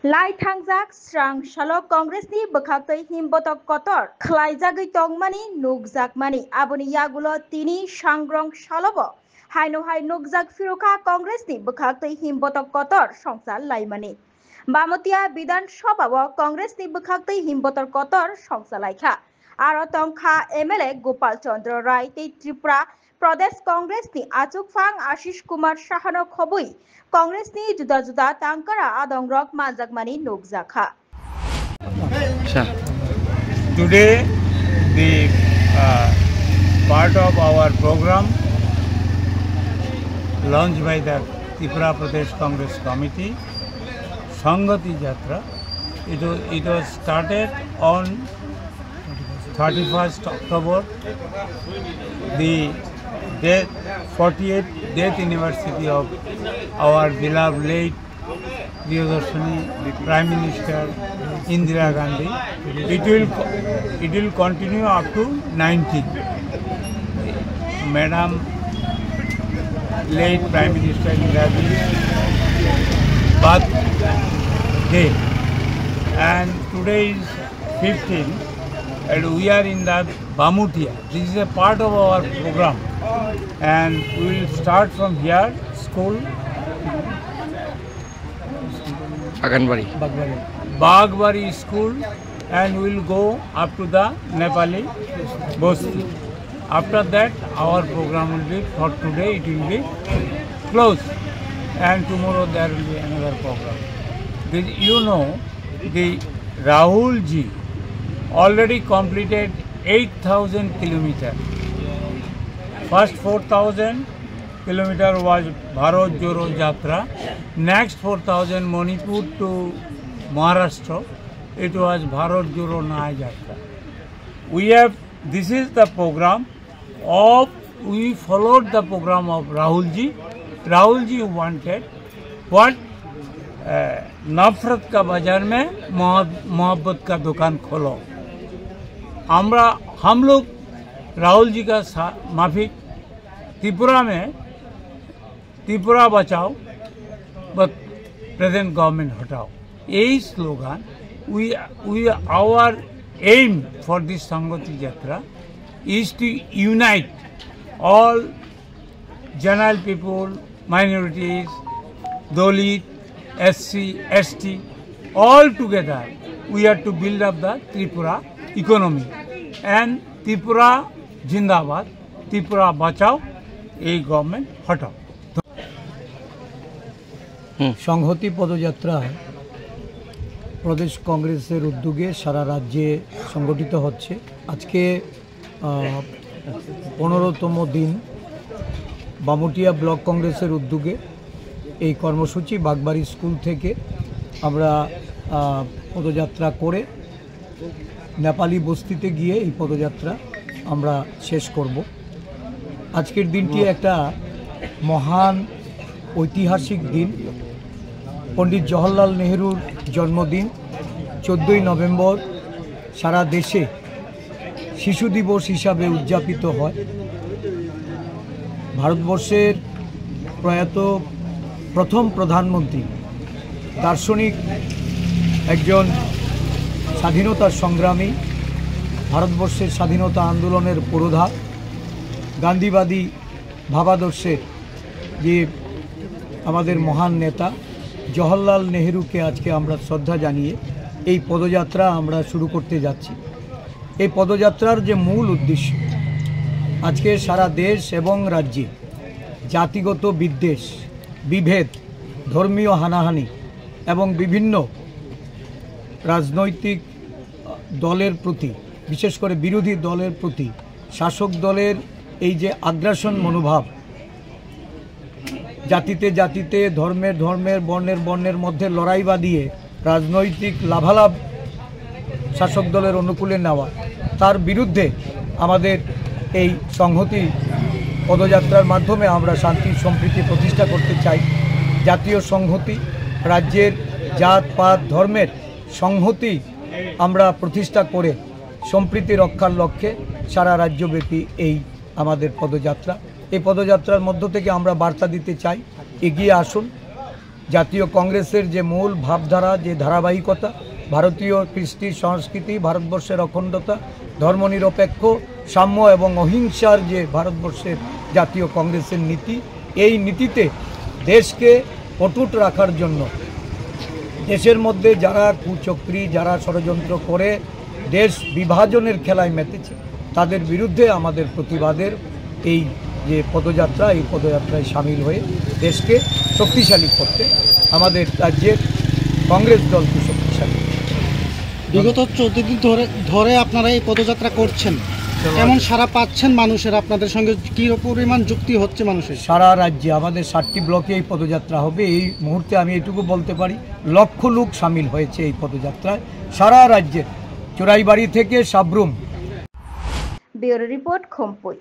Lai Thangjak Srang Shalok Congressni Bokhaktoi Himbotok Kotor Khlaijagoi Tongmani Nukjakmani Aboni Yagulo Tini Sangrong Shalobo Haino Hai Nukjak Firoka Congressni Bokhaktoi Himbotok Kotor Songsal Laimani Bamotia Bidan Shobabo Congressni Bokhaktoi Himbotok Kotor Songsalaikha Aro Tongkha MLA Gopal Chandra Rai Tei Tripura Pradesh Congressni Achuk Phang Ashish Kumar Shahano Khobui Congressni juda juda tangkara adongrok manjakmani nukjakha. Today, the part of our program launched by the Tripura Pradesh Congress Committee, Sanghati Jatra, it was started on 31st October, the 48th death anniversary of our beloved late Priyadarshini Prime Minister Indira Gandhi. It will continue up to 19th. Madam late Prime Minister Indira Gandi's birthday, and today is 15th, and we are in the Bamutia. This is a part of our program, and we will start from here, school, Bagbari school, and we will go up to the Nepali Bosti. After that, our program will be, for today it will be closed, and tomorrow there will be another program. You know, the Rahul ji already completed 8,000 kilometers. First 4,000 kilometers was Bharat Joro Jatra. Next 4,000 Manipur to Maharashtra. It was Bharat Joro Naya Jatra. This is the program of, we followed the program of Rahul ji. Rahul ji wanted what? नफरत का बाजार में मोहब्बत का दुकान खोलो. हम लोग राहुल जी का माफिक त्रिपुरा में त्रिपुरा बचाओ बट प्रेजेंट गवर्नमेंट हटाओ, यही slogan our aim for this Sanghati Jatra is to unite all general people, minorities, Dalit, SC, ST, all together. We are to build up the Tripura economy, and Tripura Jindabad, Tripura Bachao, a government hotao. সংহতি পদযাত্রা প্রদেশ কংগ্রেসের উদ্যোগে সারা রাজ্যে সংগঠিত হচ্ছে। আজকে 15তম দিন Bamutia block কংগ্রেসের উদ্যোগে এই কর্মসূচি বাগবাড়ি স্কুল থেকে আমরা পদযাত্রা করে নেপালি বস্তিতে গিয়ে এই পদযাত্রা আমরা শেষ করব। আজকের দিনটি একটা মহান ঐতিহাসিক দিন। পণ্ডিত জওহরলাল নেহরুর জন্মদিন 14ই নভেম্বর সারা দেশে শিশু দিবস হিসাবে উদযাপিত হয়। ভারতবর্ষের প্রয়াত প্রথম প্রধানমন্ত্রী, দার্শনিক, একজন স্বাধীনতার সংগ্রামী, ভারতবর্ষের স্বাধীনতা আন্দোলনের পুরোধা, গান্ধীবাদী ভাবাদর্শের যে আমাদের মহান নেতা জওহরলাল নেহরুকে আজকে আমরা শ্রদ্ধা জানিয়ে এই পদযাত্রা আমরা শুরু করতে যাচ্ছি। এই পদযাত্রার যে মূল উদ্দেশ্য, আজকে সারা দেশ এবং রাজ্যে জাতিগত বিদ্বেষ, বিভেদ, ধর্মীয় হানাহানি এবং বিভিন্ন রাজনৈতিক দলের প্রতি, বিশেষ করে বিরোধী দলের প্রতি শাসক দলের এই যে আগ্রাসন মনোভাব, জাতিতে জাতিতে, ধর্মের ধর্মের, বর্ণের বর্ণের মধ্যে লড়াই বাঁধিয়ে রাজনৈতিক লাভালাভ শাসক দলের অনুকূলে নেওয়া, তার বিরুদ্ধে আমাদের এই সংহতি পদযাত্রার মাধ্যমে আমরা শান্তি সম্প্রীতি প্রতিষ্ঠা করতে চাই। জাতীয় সংহতি, রাজ্যের জাত পাত ধর্মের সংহতি আমরা প্রতিষ্ঠা করে সম্প্রীতি রক্ষার লক্ষ্যে সারা রাজ্যব্যাপী এই আমাদের পদযাত্রা। এই পদযাত্রার মধ্য থেকে আমরা বার্তা দিতে চাই, এগিয়ে আসুন, জাতীয় কংগ্রেসের যে মূল ভাবধারা, যে ধারাবাহিকতা, ভারতীয় কৃষ্টি সংস্কৃতি, ভারতবর্ষের অখণ্ডতা, ধর্মনিরপেক্ষ, সাম্য এবং অহিংসার যে ভারতবর্ষের জাতীয় কংগ্রেসের নীতি, এই নীতিতে দেশকে অটুট রাখার জন্য দেশের মধ্যে যারা কুচক্রী, যারা ষড়যন্ত্র করে দেশ বিভাজনের খেলায় মেতেছে, তাদের বিরুদ্ধে আমাদের প্রতিবাদের এই যে পদযাত্রা, এই পদযাত্রায় সামিল হয়ে দেশকে শক্তিশালী করতে আমাদের রাজ্যের কংগ্রেস দলকে শক্তিশালী। বিগত 14 দিন ধরে আপনারা এই পদযাত্রা করছেন, কেমন সারা পাচ্ছেন মানুষের? আপনাদের সঙ্গে কী পরিমাণ যুক্তি হচ্ছে মানুষের? সারা রাজ্যে আমাদের 7টি ব্লকে এই পদযাত্রা হবে। এই মুহূর্তে আমি এটুকু বলতে পারি, লক্ষ লোক সামিল হয়েছে এই পদযাত্রায় সারা রাজ্যে, চোরাইবাড়ি থেকে সাবরুম। Bureau report, খোমপুই।